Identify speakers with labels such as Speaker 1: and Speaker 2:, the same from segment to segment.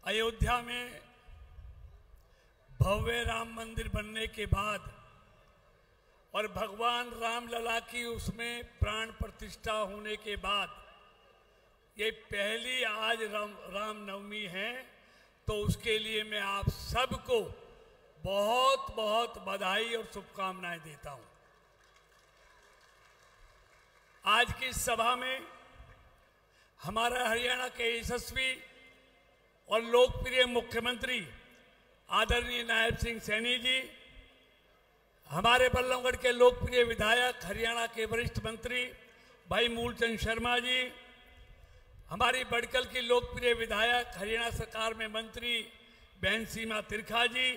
Speaker 1: अयोध्या में भव्य राम मंदिर बनने के बाद और भगवान रामलला की उसमें प्राण प्रतिष्ठा होने के बाद ये पहली आज रामनवमी है, तो उसके लिए मैं आप सबको बहुत बहुत बधाई और शुभकामनाएं देता हूं। आज की सभा में हमारा हरियाणा के यशस्वी और लोकप्रिय मुख्यमंत्री आदरणीय नायब सिंह सैनी जी, हमारे बल्लभगढ़ के लोकप्रिय विधायक हरियाणा के वरिष्ठ मंत्री भाई मूलचंद शर्मा जी, हमारी बड़कल की लोकप्रिय विधायक हरियाणा सरकार में मंत्री बहन सीमा तिरखा जी,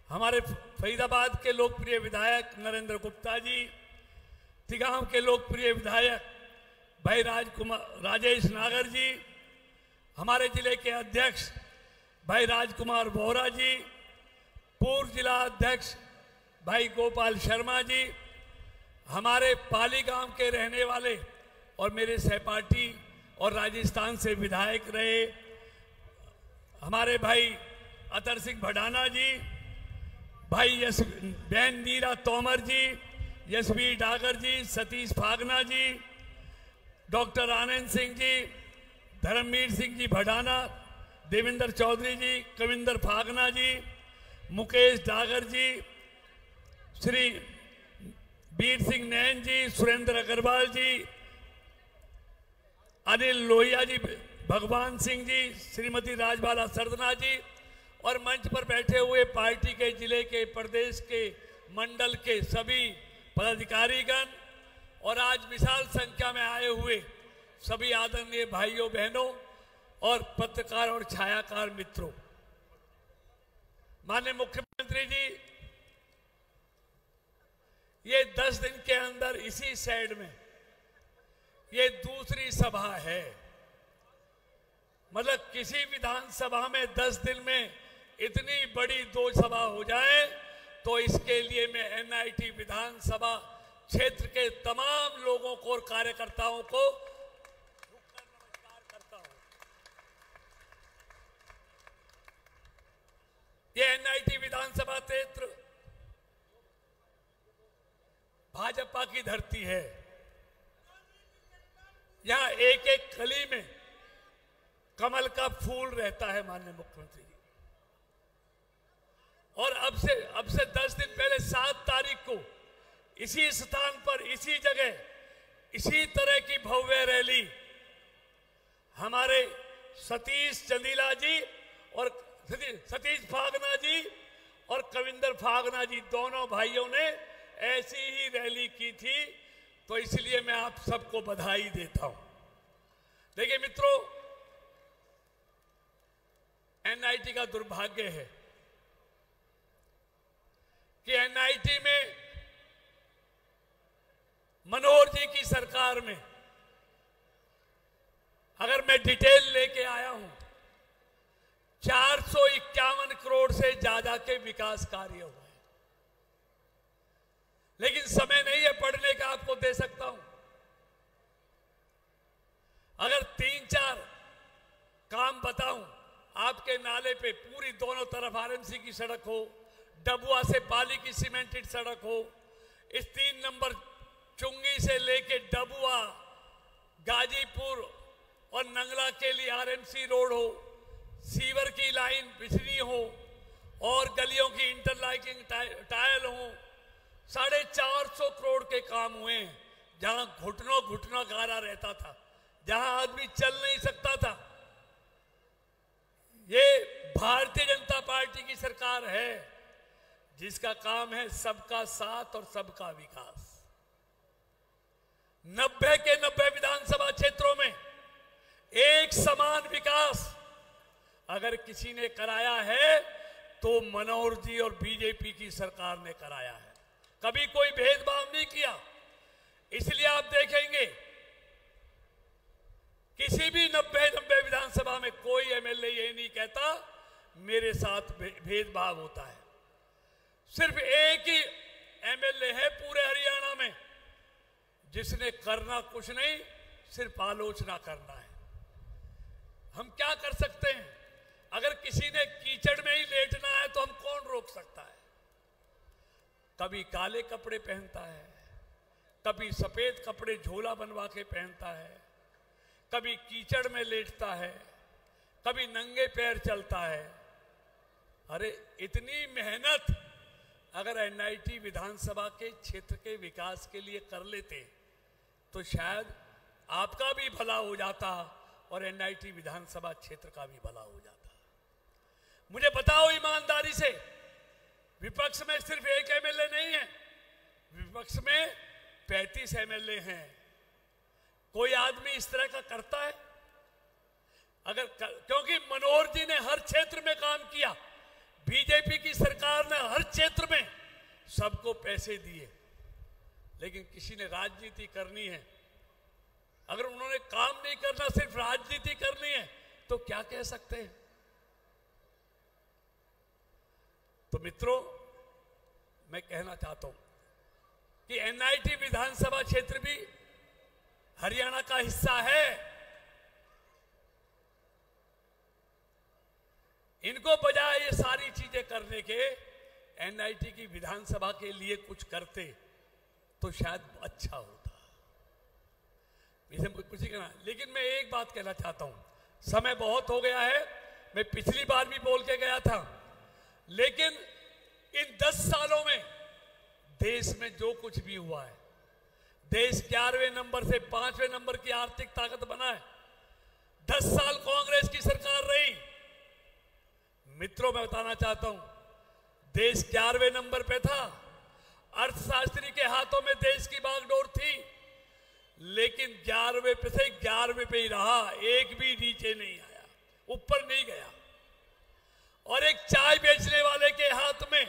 Speaker 1: हमारे फरीदाबाद के लोकप्रिय विधायक नरेंद्र गुप्ता जी, तिगांव के लोकप्रिय विधायक भाई राजेश नागर जी, हमारे जिले के अध्यक्ष भाई राजकुमार बोहरा जी, पूर्व जिला अध्यक्ष भाई गोपाल शर्मा जी, हमारे पाली गांव के रहने वाले और मेरे सहपाठी और राजस्थान से विधायक रहे हमारे भाई अतर सिंह भडाना जी, भाई बहन नीरा तोमर जी, यशवी डागर जी, सतीश फागना जी, डॉक्टर आनंद सिंह जी, धर्मवीर सिंह जी भडाना, देवेंद्र चौधरी जी, कविंदर फागना जी, मुकेश डागर जी, श्री वीर सिंह नैन जी, सुरेंद्र अग्रवाल जी, अनिल लोहिया जी, भगवान सिंह जी, श्रीमती राजबाला सरदना जी और मंच पर बैठे हुए पार्टी के जिले के प्रदेश के मंडल के सभी पदाधिकारीगण और आज विशाल संख्या में आए हुए सभी आदरणीय भाइयों बहनों और पत्रकार और छायाकार मित्रों, माननीय मुख्यमंत्री जी, ये 10 दिन के अंदर इसी साइड में ये दूसरी सभा है। मतलब किसी विधानसभा में 10 दिन में इतनी बड़ी 2 सभा हो जाए, तो इसके लिए मैं एनआईटी विधानसभा क्षेत्र के तमाम लोगों को और कार्यकर्ताओं को नमस्कार करता हूं। ये एनआईटी विधानसभा क्षेत्र भाजपा की धरती है। यहां एक एक कली में कमल का फूल रहता है माननीय मुख्यमंत्री जी। और अब से 10 दिन पहले 7 तारीख को इसी स्थान पर, इसी जगह, इसी तरह की भव्य रैली हमारे सतीश चंदीला जी और सतीश फागना जी और कविंदर फागना जी, दोनों भाइयों ने ऐसी ही रैली की थी। तो इसलिए मैं आप सबको बधाई देता हूं। देखिए मित्रों, एनआईटी का दुर्भाग्य है कि एनआईटी में मनोहर जी की सरकार में, अगर मैं डिटेल लेके आया हूं, 451 करोड़ से ज्यादा के विकास कार्य हुए, लेकिन समय नहीं है पढ़ने का, आपको दे सकता हूं। अगर 3-4 काम बताऊं, आपके नाले पे पूरी दोनों तरफ आरएमसी की सड़क हो, डबुआ से पाली की सीमेंटेड सड़क हो, इस 3 नंबर चुंगी से लेके डबुआ, गाजीपुर और नंगला के लिए आरएमसी रोड हो, सीवर की लाइन बिछनी हो और गलियों की इंटरलॉकिंग टाइल हो, 450 करोड़ के काम हुए हैं। जहां घुटनों घुटनों गारा रहता था, जहां आदमी चल नहीं सकता था। ये भारतीय जनता पार्टी की सरकार है जिसका काम है सबका साथ और सबका विकास। 90 के 90 विधानसभा क्षेत्रों में एक समान विकास अगर किसी ने कराया है तो मनोहर जी और बीजेपी की सरकार ने कराया है। कभी कोई भेदभाव नहीं किया। इसलिए आप देखेंगे किसी भी 90 विधानसभा में कोई एमएलए ये नहीं कहता मेरे साथ भेदभाव होता है। सिर्फ एक ही एमएलए है पूरे हरियाणा में जिसने करना कुछ नहीं, सिर्फ आलोचना करना है। हम क्या कर सकते हैं? अगर किसी ने कीचड़ में ही लेटना है तो हम कौन रोक सकता है? कभी काले कपड़े पहनता है, कभी सफेद कपड़े झोला बनवा के पहनता है, कभी कीचड़ में लेटता है, कभी नंगे पैर चलता है। अरे इतनी मेहनत अगर एनआईटी विधानसभा के क्षेत्र के विकास के लिए कर लेते तो शायद आपका भी भला हो जाता और एनआईटी विधानसभा क्षेत्र का भी भला हो जाता। मुझे बताओ ईमानदारी से, विपक्ष में सिर्फ एक एमएलए नहीं है, विपक्ष में 35 एमएलए हैं। कोई आदमी इस तरह का करता है? क्योंकि मनोहर जी ने हर क्षेत्र में काम किया, बीजेपी की सरकार ने हर क्षेत्र में सबको पैसे दिए, लेकिन किसी ने राजनीति करनी है, अगर उन्होंने काम नहीं करना सिर्फ राजनीति करनी है तो क्या कह सकते हैं? तो मित्रों, मैं कहना चाहता हूं कि एनआईटी विधानसभा क्षेत्र भी हरियाणा का हिस्सा है। इनको बजाय ये सारी चीजें करने के एनआईटी की विधानसभा के लिए कुछ करते तो शायद अच्छा होता। इसे कुछ ही कहना, लेकिन मैं एक बात कहना चाहता हूं, समय बहुत हो गया है, मैं पिछली बार भी बोल के गया था, लेकिन इन 10 सालों में देश में जो कुछ भी हुआ है, देश 11वें नंबर से 5वें नंबर की आर्थिक ताकत बना है। 10 साल कांग्रेस की सरकार रही। मित्रों, मैं बताना चाहता हूं, देश 11वें नंबर पे था, अर्थशास्त्री के हाथों में देश की बागडोर थी, लेकिन 11वें पे से 11वें पे ही रहा, एक भी नीचे नहीं आया, ऊपर नहीं गया। और एक चाय बेचने वाले के हाथ में,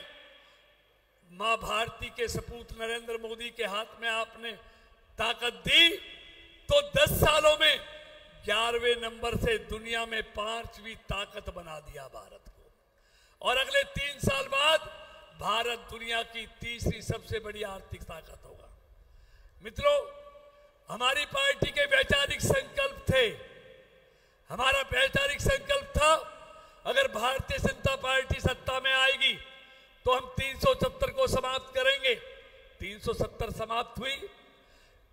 Speaker 1: मां भारती के सपूत नरेंद्र मोदी के हाथ में आपने ताकत दी तो 10 सालों में 11वें नंबर से दुनिया में 5वीं ताकत बना दिया भारत को। और अगले 3 साल बाद भारत दुनिया की 3री सबसे बड़ी आर्थिक ताकत होगा। मित्रों, हमारी पार्टी के वैचारिक संकल्प थे, हमारा वैचारिक संकल्प था, अगर भारतीय जनता पार्टी सत्ता में आएगी तो हम 370 को समाप्त करेंगे। 370 समाप्त हुई।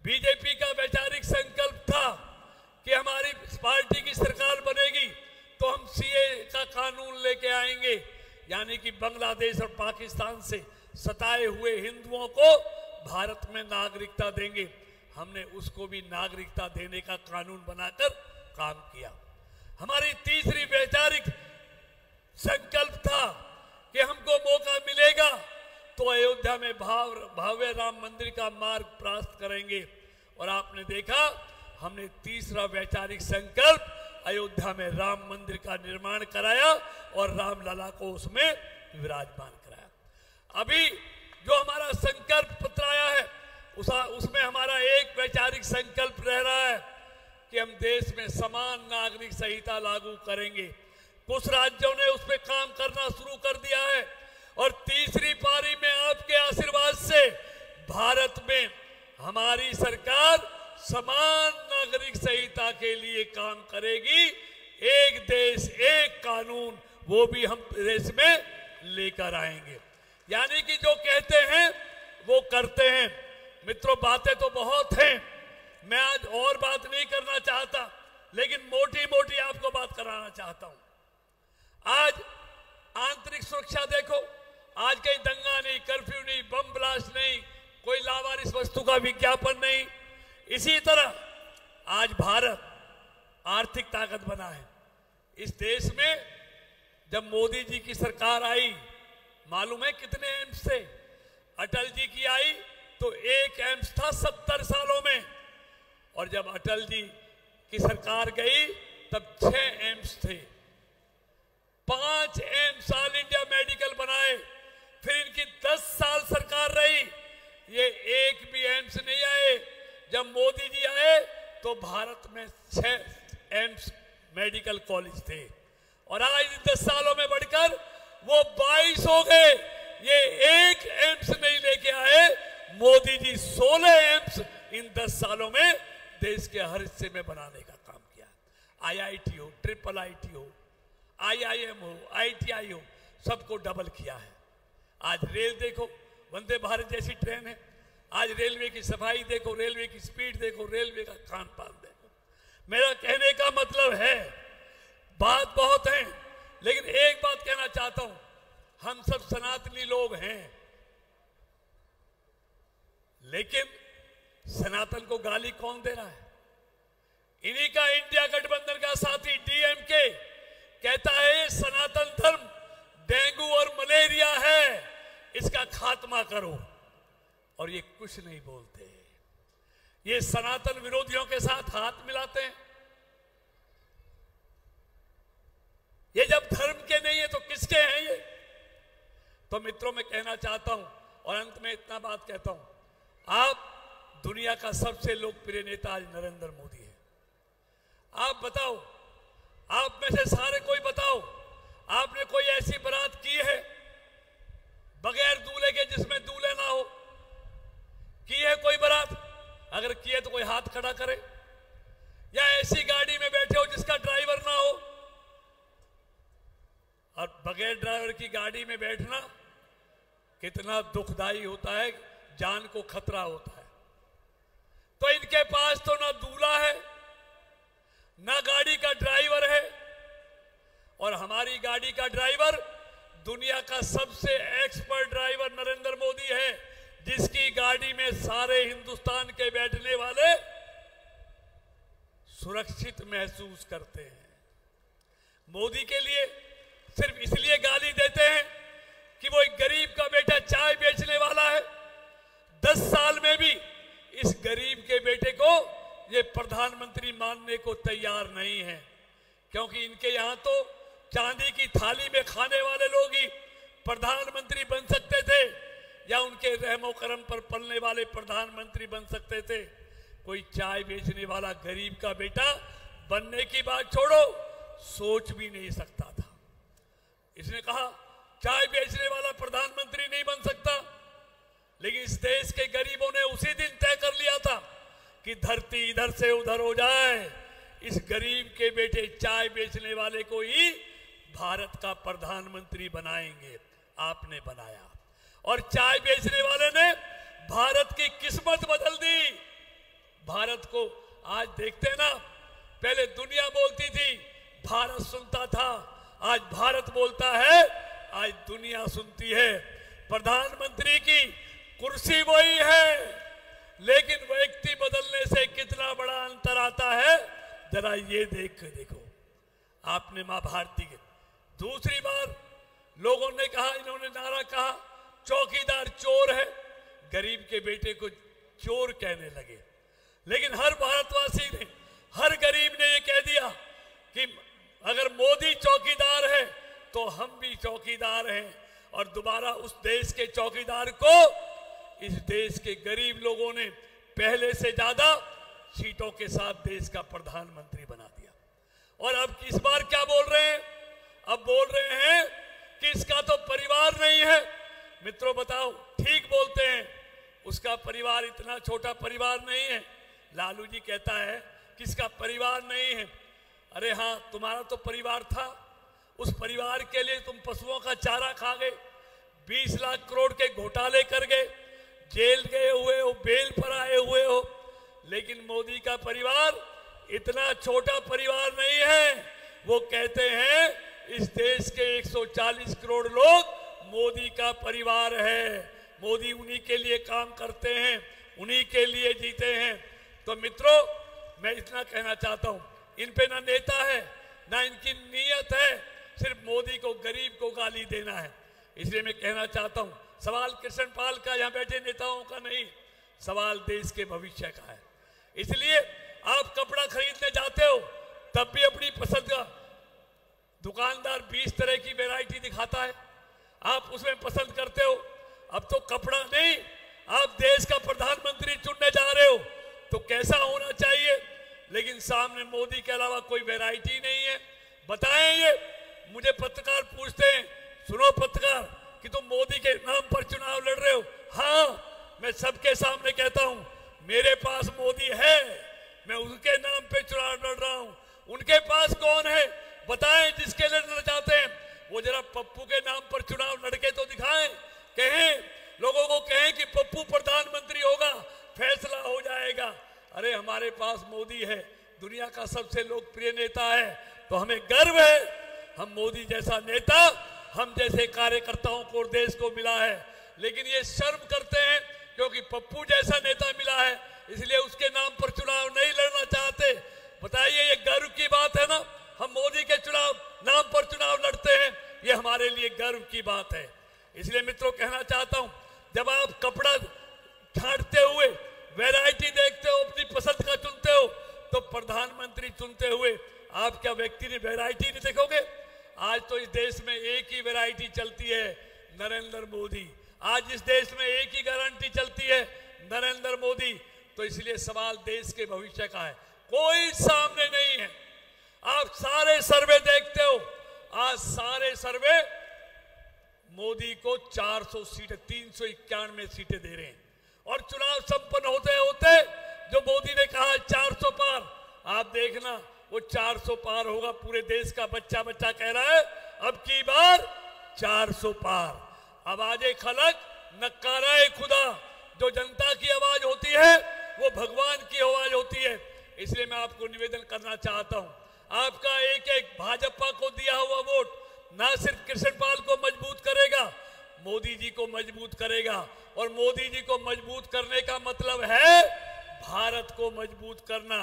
Speaker 1: बीजेपी का वैचारिक संकल्प था कि हमारी पार्टी की सरकार बनेगी तो हम सीए का कानून लेके आएंगे, यानी कि बांग्लादेश और पाकिस्तान से सताए हुए हिंदुओं को भारत में नागरिकता देंगे। हमने उसको भी नागरिकता देने का कानून बनाकर काम किया। हमारी तीसरी वैचारिक संकल्प था कि हमको मौका मिलेगा तो अयोध्या में भव्य राम मंदिर का मार्ग प्राप्त करेंगे। और आपने देखा, हमने तीसरा वैचारिक संकल्प अयोध्या में राम मंदिर का निर्माण कराया और रामलला को उसमें विराजमान कराया। अभी जो हमारा संकल्प पत्र आया है उसमें हमारा एक वैचारिक संकल्प रह रहा है कि हम देश में समान नागरिक संहिता लागू करेंगे। कुछ राज्यों ने उस पर काम करना शुरू कर दिया है और तीसरी पारी में आपके आशीर्वाद से भारत में हमारी सरकार समान नागरिक संहिता के लिए काम करेगी। एक देश एक कानून, वो भी हम देश में लेकर आएंगे। यानी कि जो कहते हैं वो करते हैं। मित्रों, बातें तो बहुत हैं, मैं आज और बात नहीं करना चाहता, लेकिन मोटी मोटी आपको बात कराना चाहता हूं। आज आंतरिक सुरक्षा देखो, आज कहीं दंगा नहीं, कर्फ्यू नहीं, बम ब्लास्ट नहीं, कोई लावारिस वस्तु का विज्ञापन नहीं। इसी तरह आज भारत आर्थिक ताकत बना है। इस देश में जब मोदी जी की सरकार आई, मालूम है कितने एम्स थे? अटल जी की आई तो एक एम्स था 70 सालों में, और जब अटल जी की सरकार गई तब 6 एम्स थे। 5 एम्स ऑल इंडिया मेडिकल बनाए, फिर इनकी 10 साल सरकार रही, ये एक भी एम्स नहीं आए। जब मोदी जी आए तो भारत में 6 एम्स मेडिकल कॉलेज थे, और आज 10 सालों में बढ़कर वो 22 हो गए। ये एक एम्स नहीं लेके आए, मोदी जी 16 एम्स इन 10 सालों में देश के हर हिस्से में बनाने का काम किया। आईआईटी हो, ट्रिपल आईटी हो, IIM हो, ITI हो, सबको डबल किया है। आज रेल देखो, वंदे भारत जैसी ट्रेन है। आज रेलवे की सफाई देखो, रेलवे की स्पीड देखो, रेलवे का खान पान देखो। मेरा कहने का मतलब है, बात बहुत है, लेकिन एक बात कहना चाहता हूं, हम सब सनातनी लोग हैं, लेकिन सनातन को गाली कौन दे रहा है? इन्हीं का इंडिया गठबंधन का साथी DMK कहता है सनातन धर्म डेंगू और मलेरिया है, इसका खात्मा करो। और ये कुछ नहीं बोलते, ये सनातन विरोधियों के साथ हाथ मिलाते हैं। ये जब धर्म के नहीं है तो किसके हैं ये? तो मित्रों, मैं कहना चाहता हूं और अंत में इतना बात कहता हूं, आप दुनिया का सबसे लोकप्रिय नेता आज नरेंद्र मोदी है। आप बताओ, आप में से सारे कोई बताओ, आपने कोई ऐसी बारात की है बगैर दूल्हे के जिसमें दूल्हे ना हो? की है कोई बारात? अगर की है तो कोई हाथ खड़ा करे। या ऐसी गाड़ी में बैठे हो जिसका ड्राइवर ना हो? और बगैर ड्राइवर की गाड़ी में बैठना कितना दुखदाई होता है, जान को खतरा होता है। तो इनके पास तो ना दूल्हा है, ना गाड़ी का ड्राइवर है, और हमारी गाड़ी का ड्राइवर दुनिया का सबसे एक्सपर्ट ड्राइवर नरेंद्र मोदी है, जिसकी गाड़ी में सारे हिंदुस्तान के बैठने वाले सुरक्षित महसूस करते हैं। मोदी के लिए सिर्फ इसलिए गाली देते हैं कि वो एक गरीब का बेटा चाय बेचने वाला है। 10 साल में भी इस गरीब के बेटे को ये प्रधानमंत्री मानने को तैयार नहीं है, क्योंकि इनके यहां तो चांदी की थाली में खाने वाले लोग ही प्रधानमंत्री बन सकते थे, या उनके रहमो करम पर पलने वाले प्रधानमंत्री बन सकते थे। कोई चाय बेचने वाला गरीब का बेटा बनने की बात छोड़ो, सोच भी नहीं सकता था। इसने कहा चाय बेचने वाला प्रधानमंत्री नहीं बन सकता, लेकिन इस देश के गरीबों ने उसी दिन तय कर लिया था कि धरती इधर से उधर हो जाए, इस गरीब के बेटे चाय बेचने वाले को ही भारत का प्रधानमंत्री बनाएंगे। आपने बनाया, और चाय बेचने वाले ने भारत की किस्मत बदल दी। भारत को आज देखते ना, पहले दुनिया बोलती थी, भारत सुनता था, आज भारत बोलता है, आज दुनिया सुनती है। प्रधानमंत्री की कुर्सी वही है, लेकिन व्यक्ति बदलने से कितना बड़ा अंतर आता है, जरा ये देख के देखो। आपने मां भारती के दूसरी बार लोगों ने कहा, इन्होंने नारा कहा चौकीदार चोर है, गरीब के बेटे को चोर कहने लगे। लेकिन हर भारतवासी ने, हर गरीब ने ये कह दिया कि अगर मोदी चौकीदार है तो हम भी चौकीदार हैं, और दोबारा उस देश के चौकीदार को इस देश के गरीब लोगों ने पहले से ज्यादा सीटों के साथ देश का प्रधानमंत्री बना दिया। और अब इस बार क्या बोल रहे हैं? अब बोल रहे हैं कि इसका तो परिवार नहीं है। मित्रों बताओ, ठीक बोलते हैं, उसका परिवार इतना छोटा परिवार नहीं है। लालू जी कहता है कि इसका परिवार नहीं है। अरे हाँ, तुम्हारा तो परिवार था, उस परिवार के लिए तुम पशुओं का चारा खा गए, 20 लाख करोड़ के घोटाले कर गए, जेल गए हुए हो, बेल पर आए हुए हो। लेकिन मोदी का परिवार इतना छोटा परिवार नहीं है। वो कहते हैं इस देश के 140 करोड़ लोग मोदी का परिवार है। मोदी उन्हीं के लिए काम करते हैं, उन्हीं के लिए जीते हैं। तो मित्रों, मैं इतना कहना चाहता हूं, इन पे ना नेता है ना इनकी नीयत है, सिर्फ मोदी को, गरीब को गाली देना है। इसलिए मैं कहना चाहता हूं, सवाल कृष्णपाल का, यहां बैठे नेताओं का नहीं, सवाल देश के भविष्य का है। इसलिए आप कपड़ा खरीदने जाते हो तब भी अपनी पसंद का दुकानदार 20 तरह की वैरायटी दिखाता है, आप उसमें पसंद करते हो। अब तो कपड़ा नहीं, आप देश का प्रधानमंत्री चुनने जा रहे हो तो कैसा होना चाहिए। लेकिन सामने मोदी के अलावा कोई वैरायटी नहीं है। बताएं ये, मुझे पत्रकार पूछते हैं, सुनो पत्रकार कि तुम मोदी के नाम पर चुनाव लड़ रहे हो? हाँ, मैं सबके सामने कहता हूं, मेरे पास मोदी है, मैं उनके नाम पे चुनाव लड़ रहा हूं। उनके पास कौन है? बताएं जिसके लिए लड़ना चाहते हैं वो जरा पप्पू के नाम पर चुनाव लड़के तो दिखाएं, कहें, लोगों को कहें कि पप्पू प्रधानमंत्री होगा, फैसला हो जाएगा। अरे हमारे पास मोदी है, दुनिया का सबसे लोकप्रिय नेता है, तो हमें गर्व है हम मोदी जैसा नेता हम जैसे कार्यकर्ताओं को देश को मिला है। लेकिन ये शर्म करते हैं क्योंकि पप्पू जैसा नेता मिला है इसलिए उसके नाम पर चुनाव नहीं लड़ना चाहते। बताइए ये गर्व की बात है ना, हम मोदी के नाम पर चुनाव लड़ते हैं, ये हमारे लिए गर्व की बात है। इसलिए मित्रों कहना चाहता हूं, जब आप कपड़ा छांटते हुए वैरायटी देखते हो, अपनी पसंद का चुनते हो, तो प्रधानमंत्री चुनते हुए आप क्या व्यक्ति ने वैरायटी नहीं देखोगे? आज तो इस देश में एक ही वैरायटी चलती है, नरेंद्र मोदी। आज इस देश में एक ही गारंटी चलती है, नरेंद्र मोदी। तो इसलिए सवाल देश के भविष्य का है, कोई सामने नहीं है। आप सारे सर्वे देखते हो, आज सारे सर्वे मोदी को 400 सीटें, 391 सीटें दे रहे हैं। और चुनाव संपन्न होते होते जो मोदी ने कहा 400 पार, आप देखना वो 400 पार होगा। पूरे देश का बच्चा बच्चा कह रहा है अब की बार 400 पार। आवाज़े खलक नकाराए खुदा, जो जनता की आवाज होती है वो भगवान की आवाज होती है। इसलिए मैं आपको निवेदन करना चाहता हूं, आपका एक एक भाजपा को दिया हुआ वोट ना सिर्फ कृष्णपाल को मजबूत करेगा, मोदी जी को मजबूत करेगा। और मोदी जी को मजबूत करने का मतलब है भारत को मजबूत करना।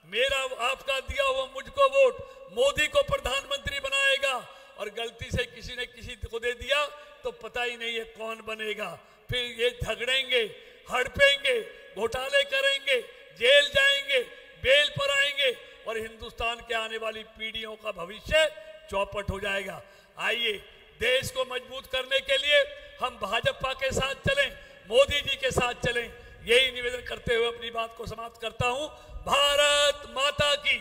Speaker 1: मेरा आपका दिया हुआ मुझको वोट मोदी को प्रधानमंत्री बनाएगा, और गलती से किसी ने किसी को दे दिया तो पता ही नहीं है कौन बनेगा। फिर ये झगड़ेंगे, हड़पेंगे, घोटाले करेंगे, जेल जाएंगे, बेल पर आएंगे, और हिंदुस्तान के आने वाली पीढ़ियों का भविष्य चौपट हो जाएगा। आइए देश को मजबूत करने के लिए हम भाजपा के साथ चलें, मोदी जी के साथ चलें। यही निवेदन करते हुए अपनी बात को समाप्त करता हूं। भारत माता की,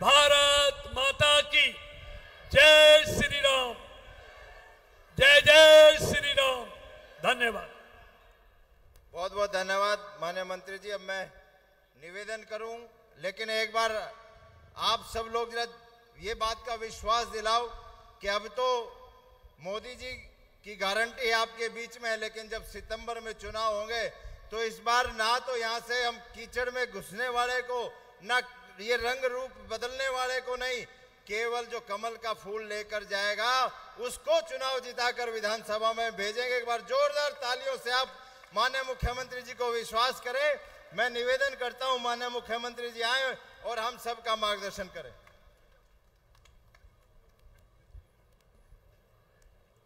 Speaker 1: भारत माता की जय श्री राम, जय जय श्री राम। धन्यवाद।
Speaker 2: बहुत बहुत धन्यवाद माननीय मंत्री जी। अब मैं निवेदन करूं, लेकिन एक बार आप सब लोग जरा ये बात का विश्वास दिलाओ कि अब तो मोदी जी की गारंटी आपके बीच में है, लेकिन जब सितंबर में चुनाव होंगे तो इस बार ना तो यहाँ से हम कीचड़ में घुसने वाले को, ना ये रंग रूप बदलने वाले को नहीं, केवल जो कमल का फूल लेकर जाएगा उसको चुनाव जिताकर विधानसभा में भेजेंगे। एक बार जोरदार तालियों से आप माननीय मुख्यमंत्री जी को विश्वास करें। मैं निवेदन करता हूं माननीय मुख्यमंत्री जी आए और हम सबका मार्गदर्शन करें।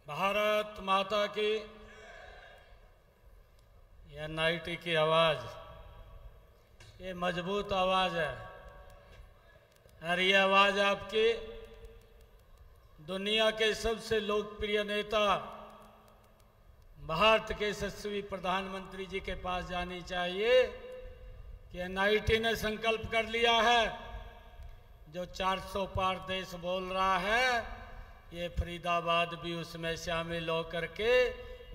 Speaker 3: भारत माता की, यह नाइटी की आवाज, ये मजबूत आवाज है, और ये आवाज आपकी दुनिया के सबसे लोकप्रिय नेता भारत के यशस्वी प्रधानमंत्री जी के पास जानी चाहिए कि एनआईटी ने संकल्प कर लिया है, जो 400 पार देश बोल रहा है, ये फरीदाबाद भी उसमें शामिल होकर के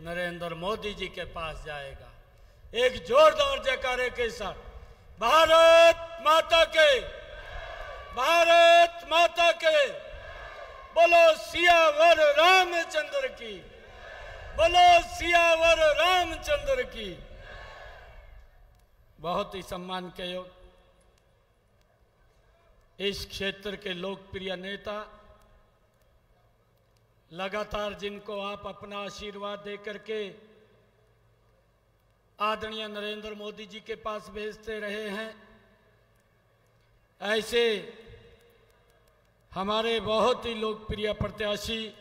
Speaker 3: नरेंद्र मोदी जी के पास जाएगा। एक जोरदार जयकारे के साथ भारत माता के, भारत माता के, बोलो सियावर रामचंद्र की, बोलो सियावर रामचंद्र की। बहुत ही सम्मान के योग इस क्षेत्र के लोकप्रिय नेता, लगातार जिनको आप अपना आशीर्वाद देकर के आदरणीय नरेंद्र मोदी जी के पास भेजते रहे हैं, ऐसे हमारे बहुत ही लोकप्रिय प्रत्याशी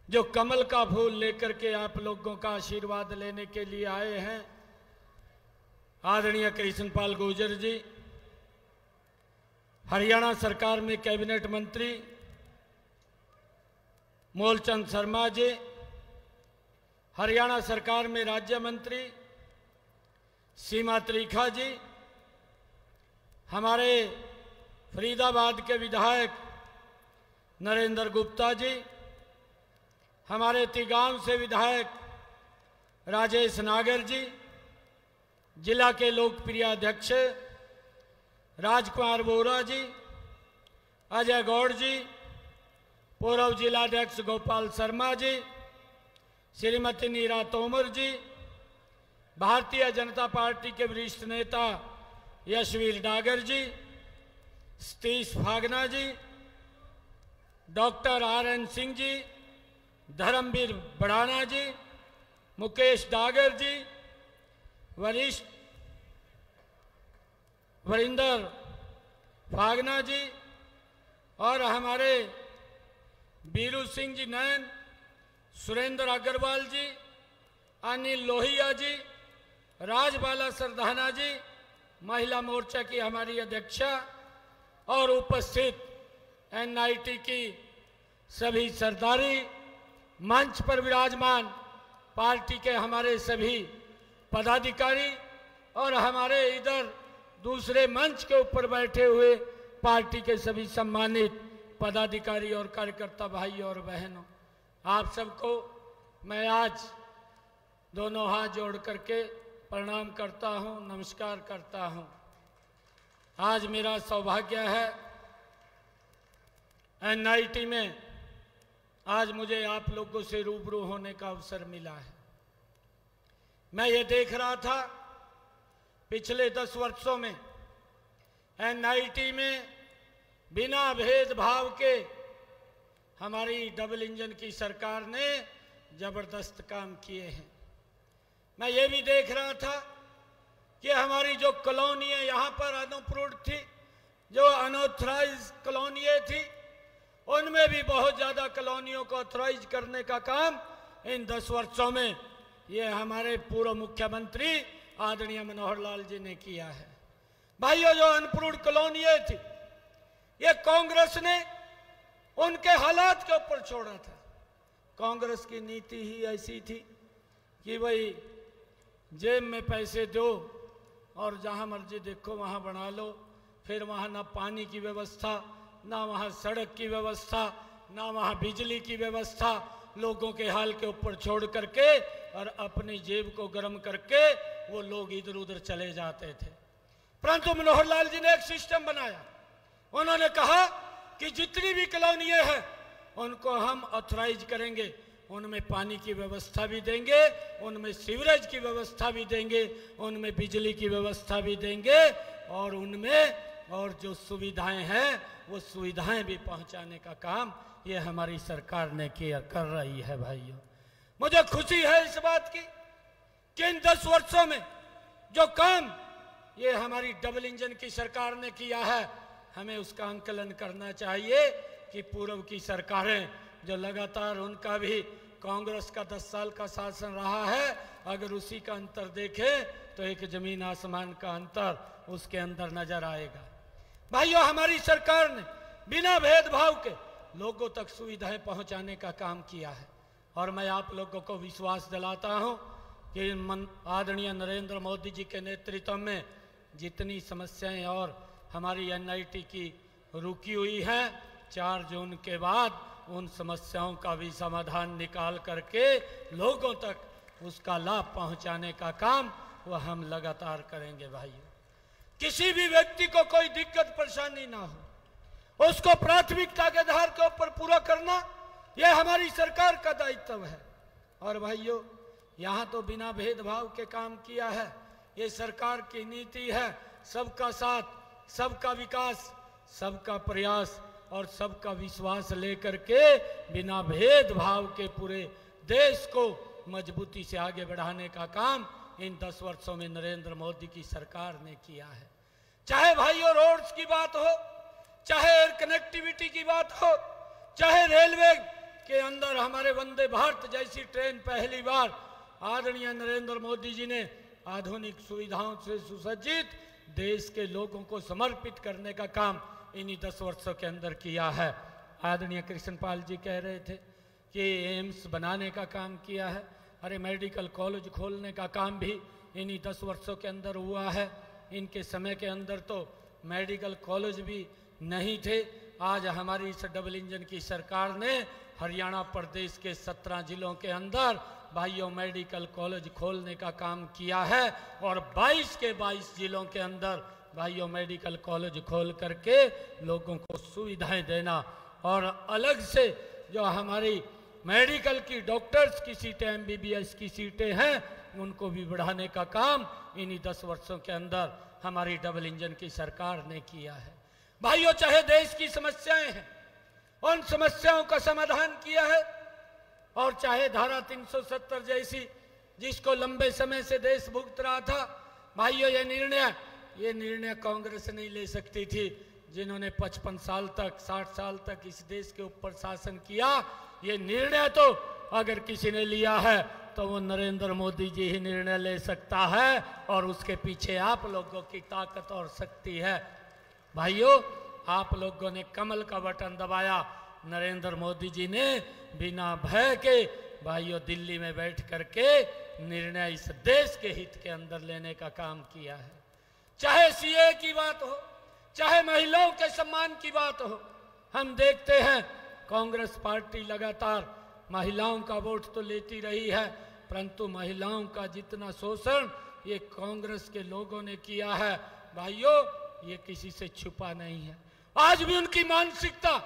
Speaker 3: जो कमल का फूल लेकर के आप लोगों का आशीर्वाद लेने के लिए आए हैं, आदरणीय कृष्णपाल गुर्जर जी, हरियाणा सरकार में कैबिनेट मंत्री मूलचंद शर्मा जी, हरियाणा सरकार में राज्य मंत्री सीमा त्रिखा जी, हमारे फरीदाबाद के विधायक नरेंद्र गुप्ता जी, हमारे तिगांव से विधायक राजेश नागर जी, जिला के लोकप्रिय अध्यक्ष राजकुमार बोरा जी, अजय गौड़ जी, पूर्व जिलाध्यक्ष गोपाल शर्मा जी, श्रीमती नीरा तोमर जी, भारतीय जनता पार्टी के वरिष्ठ नेता यशवीर डागर जी, सतीश फागना जी, डॉक्टर RN सिंह जी, धर्मवीर बड़ाना जी, मुकेश डागर जी, वरिष्ठ वरिंदर फागना जी और हमारे बीरू सिंह जी नैन, सुरेंद्र अग्रवाल जी, अनिल लोहिया जी, राजबाला सरदाना जी, महिला मोर्चा की हमारी अध्यक्षा और उपस्थित NIT की सभी सरदारी, मंच पर विराजमान पार्टी के हमारे सभी पदाधिकारी और हमारे इधर दूसरे मंच के ऊपर बैठे हुए पार्टी के सभी सम्मानित पदाधिकारी और कार्यकर्ता भाई और बहनों, आप सबको मैं आज दोनों हाथ जोड़ करके प्रणाम करता हूं, नमस्कार करता हूं। आज मेरा सौभाग्य है NIT में आज मुझे आप लोगों से रूबरू होने का अवसर मिला है। मैं ये देख रहा था पिछले 10 वर्षों में NIT में बिना भेदभाव के हमारी डबल इंजन की सरकार ने जबरदस्त काम किए हैं। मैं ये भी देख रहा था कि हमारी जो कॉलोनियां यहाँ पर अनअप्रूव्ड थी, जो अनऑथराइज कॉलोनियां थी, उनमें भी बहुत ज़्यादा कॉलोनियों को ऑथराइज करने का काम इन 10 वर्षों में ये हमारे पूर्व मुख्यमंत्री आदरणीय मनोहर लाल जी ने किया है। भाइयों, जो अनअप्रूव्ड कॉलोनियां थी, ये कांग्रेस ने उनके हालात के ऊपर छोड़ा था। कांग्रेस की नीति ही ऐसी थी कि भाई जेब में पैसे दो और जहां मर्जी देखो वहां बना लो, फिर वहां ना पानी की व्यवस्था, ना वहां सड़क की व्यवस्था, ना वहां बिजली की व्यवस्था, लोगों के हाल के ऊपर छोड़ करके और अपनी जेब को गर्म करके वो लोग इधर उधर चले जाते थे। परंतु मनोहर लाल जी ने एक सिस्टम बनाया। उन्होंने कहा कि जितनी भी कॉलोनियां हैं उनको हम ऑथराइज करेंगे, उनमें पानी की व्यवस्था भी देंगे, उनमें सीवरेज की व्यवस्था भी देंगे, उनमें बिजली की व्यवस्था भी देंगे और उनमें और जो सुविधाएं हैं वो सुविधाएं भी पहुंचाने का काम ये हमारी सरकार ने किया कर रही है। भाइयों, मुझे खुशी है इस बात की कि इन 10 वर्षों में जो काम ये हमारी डबल इंजन की सरकार ने किया है, हमें उसका आंकलन करना चाहिए कि पूर्व की सरकारें जो लगातार उनका भी कांग्रेस का 10 साल का शासन रहा है, अगर उसी का अंतर देखें तो एक जमीन आसमान का अंतर उसके अंदर नजर आएगा। भाइयों, हमारी सरकार ने बिना भेदभाव के लोगों तक सुविधाएं पहुंचाने का काम किया है और मैं आप लोगों को विश्वास दिलाता हूं कि आदरणीय नरेंद्र मोदी जी के नेतृत्व में जितनी समस्याएं और हमारी NIT की रुकी हुई है, 4 जून के बाद उन समस्याओं का भी समाधान निकाल करके लोगों तक उसका लाभ पहुंचाने का काम वो हम लगातार करेंगे। भाइयों, किसी भी व्यक्ति को कोई दिक्कत परेशानी ना हो, उसको प्राथमिकता के आधार के ऊपर पूरा करना यह हमारी सरकार का दायित्व है। और भाइयों, यहाँ तो बिना भेदभाव के काम किया है। ये सरकार की नीति है सबका साथ, सबका विकास, सबका प्रयास और सबका विश्वास लेकर के बिना भेदभाव के पूरे देश को मजबूती से आगे बढ़ाने का काम इन 10 वर्षों में नरेंद्र मोदी की सरकार ने किया है। चाहे भाइयों रोड्स की बात हो, चाहे एयर कनेक्टिविटी की बात हो, चाहे रेलवे के अंदर हमारे वंदे भारत जैसी ट्रेन पहली बार आदरणीय नरेंद्र मोदी जी ने आधुनिक सुविधाओं से सुसज्जित देश के लोगों को समर्पित करने का काम इन्हीं 10 वर्षों के अंदर किया है। आदरणीय कृष्णपाल जी कह रहे थे कि एम्स बनाने का काम किया है। अरे मेडिकल कॉलेज खोलने का काम भी इन्हीं 10 वर्षों के अंदर हुआ है। इनके समय के अंदर तो मेडिकल कॉलेज भी नहीं थे। आज हमारी इस डबल इंजन की सरकार ने हरियाणा प्रदेश के 17 जिलों के अंदर भाइयों मेडिकल कॉलेज खोलने का काम किया है और 22 के 22 जिलों के अंदर भाइयों मेडिकल कॉलेज खोल करके लोगों को सुविधाएं देना और अलग से जो हमारी मेडिकल की डॉक्टर्स की सीटें, एमबीबीएस की सीटें हैं, उनको भी बढ़ाने का काम इन्हीं 10 वर्षों के अंदर हमारी डबल इंजन की सरकार ने किया है। भाइयों, चाहे देश की समस्याएं हैं, उन समस्याओं का समाधान किया है, और चाहे धारा 370 जैसी जिसको लंबे समय से देश भुगत रहा था। भाइयों, ये निर्णय कांग्रेस नहीं ले सकती थी, जिन्होंने 55 साल तक, 60 साल तक इस देश के ऊपर शासन किया। ये निर्णय तो अगर किसी ने लिया है तो वो नरेंद्र मोदी जी ही निर्णय ले सकता है, और उसके पीछे आप लोगों की ताकत और शक्ति है। भाइयों, आप लोगों ने कमल का बटन दबाया, नरेंद्र मोदी जी ने बिना भय के भाइयों दिल्ली में बैठ करके निर्णय इस देश के हित के अंदर लेने का काम किया है। चाहे सीए की बात हो, चाहे महिलाओं के सम्मान की बात हो, हम देखते हैं कांग्रेस पार्टी लगातार महिलाओं का वोट तो लेती रही है, परंतु महिलाओं का जितना शोषण ये कांग्रेस के लोगों ने किया है, भाइयों ये किसी से छुपा नहीं है। आज भी उनकी मानसिकता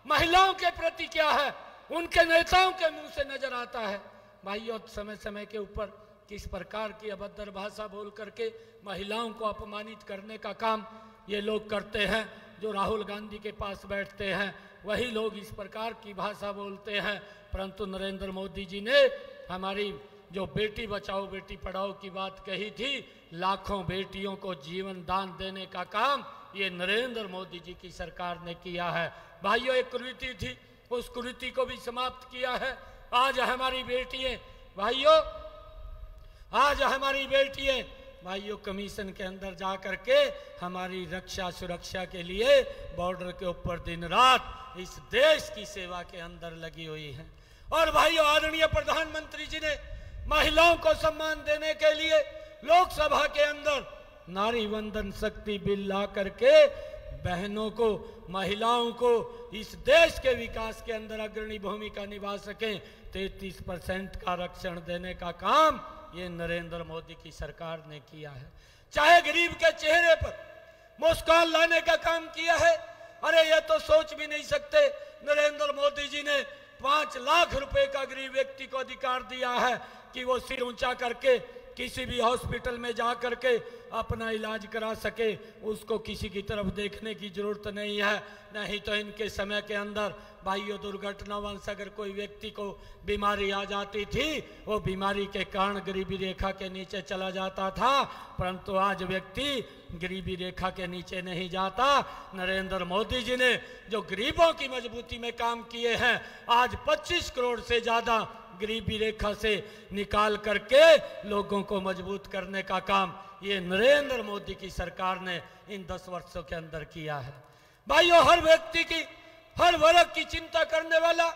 Speaker 3: महिलाओं के प्रति क्या है, उनके नेताओं के मुंह से नजर आता है। भाइयों, समय समय के ऊपर किस प्रकार की अभद्र भाषा बोल करके महिलाओं को अपमानित करने का काम ये लोग करते हैं। जो राहुल गांधी के पास बैठते हैं वही लोग इस प्रकार की भाषा बोलते हैं, परंतु नरेंद्र मोदी जी ने हमारी जो बेटी बचाओ बेटी पढ़ाओ की बात कही थी, लाखों बेटियों को जीवन दान देने का काम ये नरेंद्र मोदी जी की सरकार ने किया है। भाइयों, एक कुरीति थी, उस कुरीति को भी समाप्त किया है। आज हमारी बेटियां, भाइयों कमीशन के अंदर जा करके हमारी रक्षा सुरक्षा के लिए बॉर्डर के ऊपर दिन रात इस देश की सेवा के अंदर लगी हुई है। और भाइयों, आदरणीय प्रधानमंत्री जी ने महिलाओं को सम्मान देने के लिए लोकसभा के अंदर नारी वंदन शक्ति बिल ला करके बहनों को, महिलाओं को इस देश के विकास के अंदर अग्रणी भूमिका निभा सकें 33% का आरक्षण देने का काम ये नरेंद्र मोदी की सरकार ने किया है। चाहे गरीब के चेहरे पर मुस्कान लाने का काम किया है। अरे ये तो सोच भी नहीं सकते, नरेंद्र मोदी जी ने 5 लाख रुपए का गरीब व्यक्ति को अधिकार दिया है कि वो सिर ऊंचा करके किसी भी हॉस्पिटल में जा करके अपना इलाज करा सके, उसको किसी की तरफ देखने की जरूरत नहीं है। नहीं तो इनके समय के अंदर भाइयों दुर्घटनावश अगर कोई व्यक्ति को बीमारी आ जाती थी, वो बीमारी के कारण गरीबी रेखा के नीचे चला जाता था, परंतु आज व्यक्ति गरीबी रेखा के नीचे नहीं जाता। नरेंद्र मोदी जी ने जो गरीबों की मजबूती में काम किए हैं, आज 25 करोड़ से ज्यादा गरीबी रेखा से निकाल करके लोगों को मजबूत करने का काम ये नरेंद्र मोदी की सरकार ने इन 10 वर्षों के अंदर किया है। भाइयों, हर व्यक्ति की, हर वर्ग की चिंता करने वाला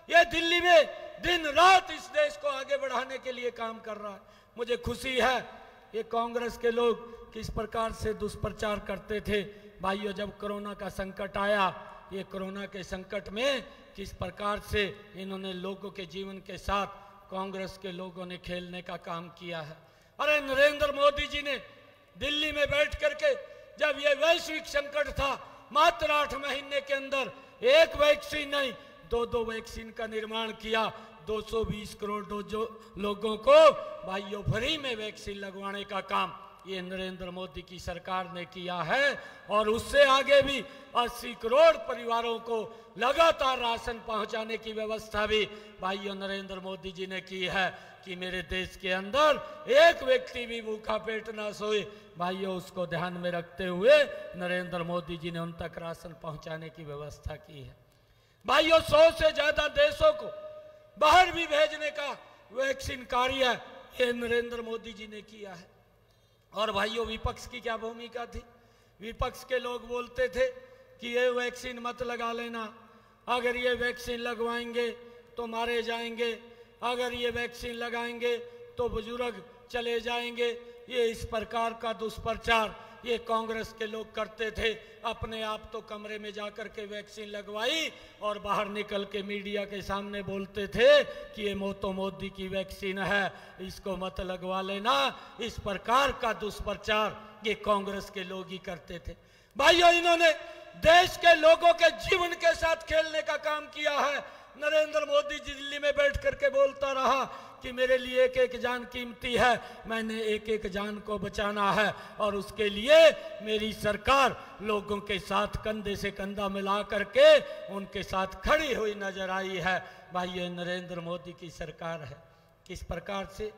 Speaker 3: ये दिल्ली में दिन रात इस देश को आगे बढ़ाने के लिए काम कर रहा है। मुझे खुशी है ये कांग्रेस के लोग किस प्रकार से दुष्प्रचार करते थे। भाइयों, जब कोरोना का संकट आया, ये कोरोना के संकट में किस प्रकार से इन्होंने लोगों के जीवन के साथ कांग्रेस के लोगों ने खेलने का काम किया है। अरे नरेंद्र मोदी जी ने दिल्ली में बैठ करके जब ये वैश्विक संकट था, मात्र 8 महीने के अंदर एक वैक्सीन नहीं 2 वैक्सीन का निर्माण किया। 220 करोड़ लोगों को भाइयों फ्री में वैक्सीन लगवाने का काम ये नरेंद्र मोदी की सरकार ने किया है। और उससे आगे भी 80 करोड़ परिवारों को लगातार राशन पहुंचाने की व्यवस्था भी भाइयों नरेंद्र मोदी जी ने की है कि मेरे देश के अंदर एक व्यक्ति भी भूखा पेट ना सोए। भाइयों, उसको ध्यान में रखते हुए नरेंद्र मोदी जी ने उन तक राशन पहुंचाने की व्यवस्था की है। भाइयों, 100 से ज्यादा देशों को बाहर भी भेजने का वैक्सीन कार्य ये नरेंद्र मोदी जी ने किया है। और भाइयों, विपक्ष की क्या भूमिका थी? विपक्ष के लोग बोलते थे कि ये वैक्सीन मत लगा लेना, अगर ये वैक्सीन लगवाएंगे तो मारे जाएंगे, अगर ये वैक्सीन लगाएंगे तो बुजुर्ग चले जाएंगे। ये इस प्रकार का दुष्प्रचार ये कांग्रेस के लोग करते थे। अपने आप तो कमरे में जाकर के वैक्सीन लगवाई और बाहर निकल के मीडिया के सामने बोलते थे कि ये तो मोदी की वैक्सीन है, इसको मत लगवा लेना। इस प्रकार का दुष्प्रचार ये कांग्रेस के लोग ही करते थे। भाइयों, इन्होंने देश के लोगों के जीवन के साथ खेलने का काम किया है। नरेंद्र मोदी जी दिल्ली में बैठ करके बोलता रहा कि मेरे लिए एक एक जान कीमती है, मैंने एक एक जान को बचाना है और उसके लिए मेरी सरकार लोगों के साथ कंधे से कंधा मिला करके उनके साथ खड़ी हुई नजर आई है। भाई, ये नरेंद्र मोदी की सरकार है। किस प्रकार से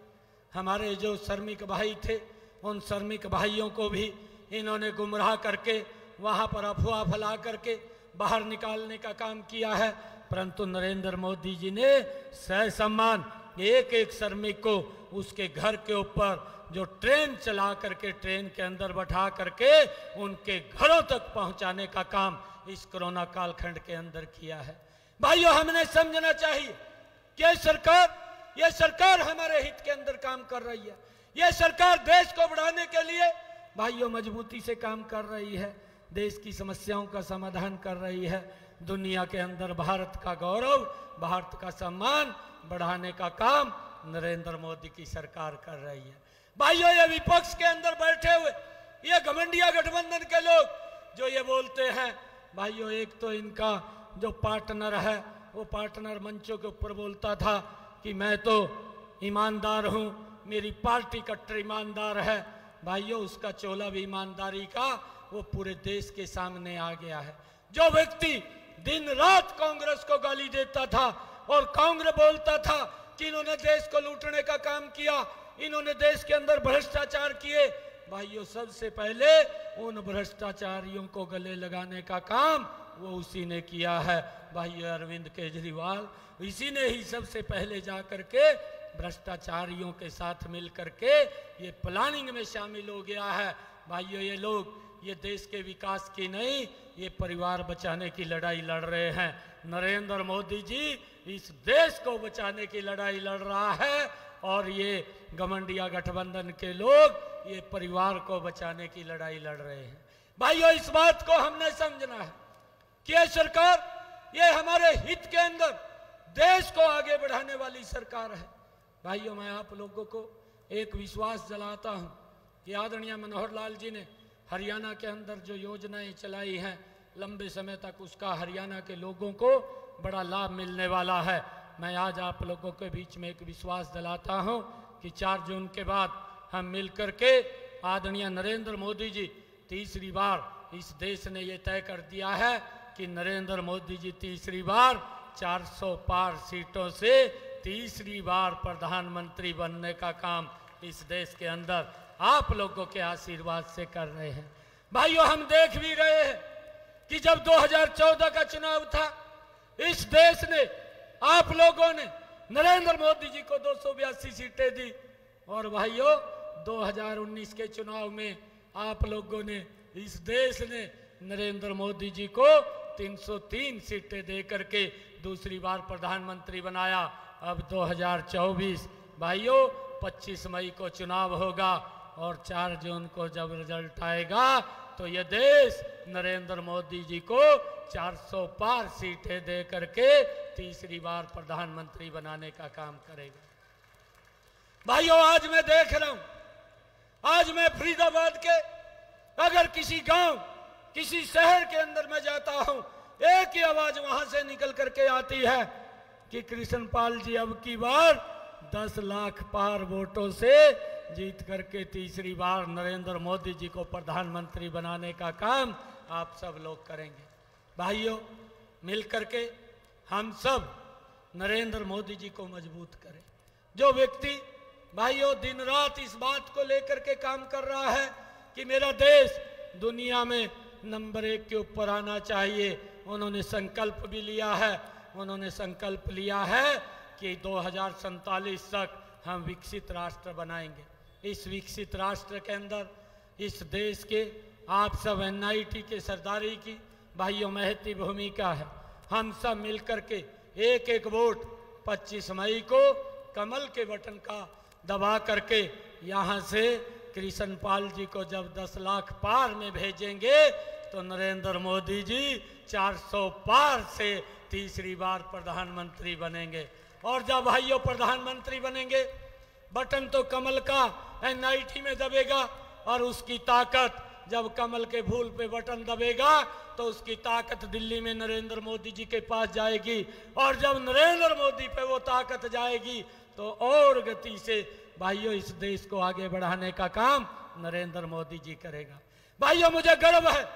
Speaker 3: हमारे जो श्रमिक भाई थे, उन श्रमिक भाइयों को भी इन्होंने गुमराह करके वहां पर अफवाह फैला करके बाहर निकालने का काम किया है। परंतु नरेंद्र मोदी जी ने ससम्मान एक एक श्रमिक को उसके घर के ऊपर जो ट्रेन चला करके ट्रेन के अंदर बैठा करके उनके घरों तक पहुंचाने का काम इस कोरोना कालखंड के अंदर किया है। भाइयों, हमने समझना चाहिए कि ये सरकार हमारे हित के अंदर काम कर रही है। ये सरकार देश को बढ़ाने के लिए भाइयों मजबूती से काम कर रही है, देश की समस्याओं का समाधान कर रही है। दुनिया के अंदर भारत का गौरव, भारत का सम्मान बढ़ाने का काम नरेंद्र मोदी की सरकार कर रही है। भाइयों, ये विपक्ष के अंदर बैठे हुए ये घमंडिया गठबंधन के लोग जो ये बोलते हैं, भाइयों, एक तो इनका जो पार्टनर है वो पार्टनर मंचों के ऊपर बोलता था कि मैं तो ईमानदार हूं, मेरी पार्टी कट्टर ईमानदार है। भाइयों, उसका चोला भी ईमानदारी का वो पूरे देश के सामने आ गया है। जो व्यक्ति दिन रात कांग्रेस को गाली देता था और कांग्रेस बोलता था कि इन्होंने देश को लूटने का काम किया, इन्होंने देश के अंदर भ्रष्टाचार किए, भाइयों, सबसे पहले उन भ्रष्टाचारियों को गले लगाने का काम वो उसी ने किया है। भाइयों, अरविंद केजरीवाल इसी ने ही सबसे पहले जा करके भ्रष्टाचारियों के साथ मिल करके ये प्लानिंग में शामिल हो गया है। भाइयों, ये लोग ये देश के विकास की नहीं, ये परिवार बचाने की लड़ाई लड़ रहे हैं। नरेंद्र मोदी जी इस देश को बचाने की लड़ाई लड़ रहा है और ये घमंडिया गठबंधन के लोग ये परिवार को बचाने की लड़ाई लड़ रहे हैं। भाइयों, इस बात को हमने समझना है कि ये सरकार ये हमारे हित के अंदर देश को आगे बढ़ाने वाली सरकार है। भाइयों, मैं आप लोगों को एक विश्वास दिलाता हूं कि आदरणीय मनोहर लाल जी ने हरियाणा के अंदर जो योजनाएं चलाई हैं, लंबे समय तक उसका हरियाणा के लोगों को बड़ा लाभ मिलने वाला है। मैं आज आप लोगों के बीच में एक विश्वास दिलाता हूं कि 4 जून के बाद हम मिलकर के आदरणीय नरेंद्र मोदी जी तीसरी बार इस देश ने ये तय कर दिया है कि नरेंद्र मोदी जी तीसरी बार 400 पार सीटों से तीसरी बार प्रधानमंत्री बनने का काम इस देश के अंदर आप लोगों के आशीर्वाद से कर रहे हैं। भाइयों, हम देख भी रहे हैं कि जब 2014 का चुनाव था, इस देश ने आप लोगों ने नरेंद्र मोदी जी को 282 सीटें दी और भाइयों 2019 के चुनाव में आप लोगों ने, इस देश ने नरेंद्र मोदी जी को 303 सीटें दे करके दूसरी बार प्रधानमंत्री बनाया। अब 2024 भाइयों 25 मई को चुनाव होगा और 4 जून को जब रिजल्ट आएगा तो ये देश नरेंद्र मोदी जी को 400 पार सीटें दे करके तीसरी बार प्रधानमंत्री बनाने का काम करेगा। भाइयों, आज मैं देख रहा हूं, आज मैं फरीदाबाद के अगर किसी गांव, किसी शहर के अंदर मैं जाता हूं, एक ही आवाज वहां से निकल करके आती है कि कृष्णपाल जी अब की बार 10 लाख पार वोटों से जीत करके तीसरी बार नरेंद्र मोदी जी को प्रधानमंत्री बनाने का काम आप सब लोग करेंगे। भाइयों, मिल करके हम सब नरेंद्र मोदी जी को मजबूत करें। जो व्यक्ति भाइयों दिन रात इस बात को लेकर के काम कर रहा है कि मेरा देश दुनिया में नंबर 1 के ऊपर आना चाहिए, उन्होंने संकल्प भी लिया है। उन्होंने संकल्प लिया है कि 2047 तक हम विकसित राष्ट्र बनाएंगे। इस विकसित राष्ट्र के अंदर इस देश के आप सब NIT के सरदारी की भाइयों महती भूमिका है। हम सब मिलकर के एक एक वोट 25 मई को कमल के बटन का दबा करके यहाँ से कृष्ण पाल जी को जब 10 लाख पार में भेजेंगे तो नरेंद्र मोदी जी 400 पार से तीसरी बार प्रधानमंत्री बनेंगे। और जब भाइयों प्रधानमंत्री बनेंगे, बटन तो कमल का NIT में दबेगा, और उसकी ताकत जब कमल के फूल पे बटन दबेगा तो उसकी ताकत दिल्ली में नरेंद्र मोदी जी के पास जाएगी, और जब नरेंद्र मोदी पे वो ताकत जाएगी तो और गति से भाइयों इस देश को आगे बढ़ाने का काम नरेंद्र मोदी जी करेगा। भाइयों, मुझे गर्व है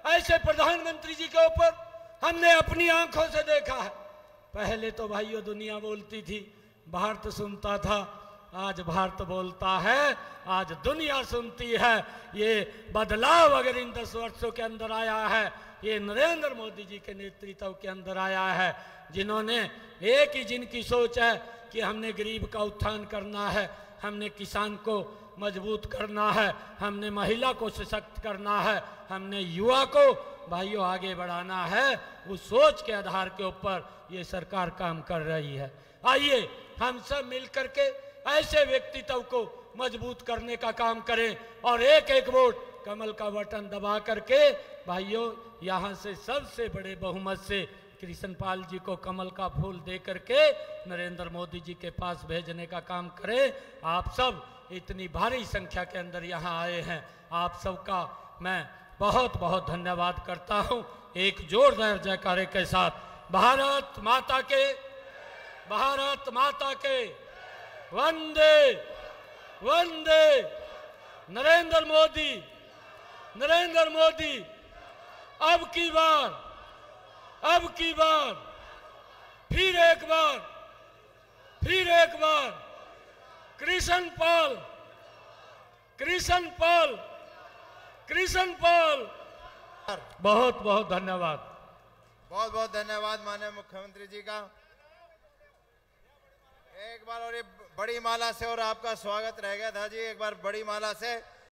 Speaker 3: ऐसे प्रधानमंत्री जी के ऊपर, हमने अपनी आंखों से देखा है। पहले तो भाइयों दुनिया बोलती थी, भारत सुनता था, आज भारत बोलता है, आज दुनिया सुनती है। ये बदलाव अगर इन 10 वर्षों के अंदर आया है, ये नरेंद्र मोदी जी के नेतृत्व के अंदर आया है, जिन्होंने एक ही जिनकी सोच है कि हमने गरीब का उत्थान करना है, हमने किसान को मजबूत करना है, हमने महिला को सशक्त करना है, हमने युवा को भाइयों आगे बढ़ाना है। उस सोच के आधार के ऊपर ये सरकार काम कर रही है। आइए हम सब मिलकर के ऐसे व्यक्तित्व को मजबूत करने का काम करें, और एक एक वोट कमल का बटन दबा करके भाइयों यहाँ से सबसे बड़े बहुमत से कृष्ण पाल जी को कमल का फूल दे करके नरेंद्र मोदी जी के पास भेजने का काम करें। आप सब इतनी भारी संख्या के अंदर यहाँ आए हैं, आप सबका मैं बहुत बहुत धन्यवाद करता हूँ। एक जोरदार जयकारे के साथ भारत माता के, भारत माता के, वंदे वंदे, नरेंद्र मोदी, नरेंद्र मोदी, अब की बार, अब की बार, फिर एक बार, फिर एक बार, कृष्ण पाल, कृष्ण पाल, कृष्ण पाल। बहुत बहुत धन्यवाद।
Speaker 2: बहुत बहुत धन्यवाद माननीय मुख्यमंत्री जी का। एक बार और ये बड़ी माला से और आपका स्वागत रह गया था जी, एक बार बड़ी माला से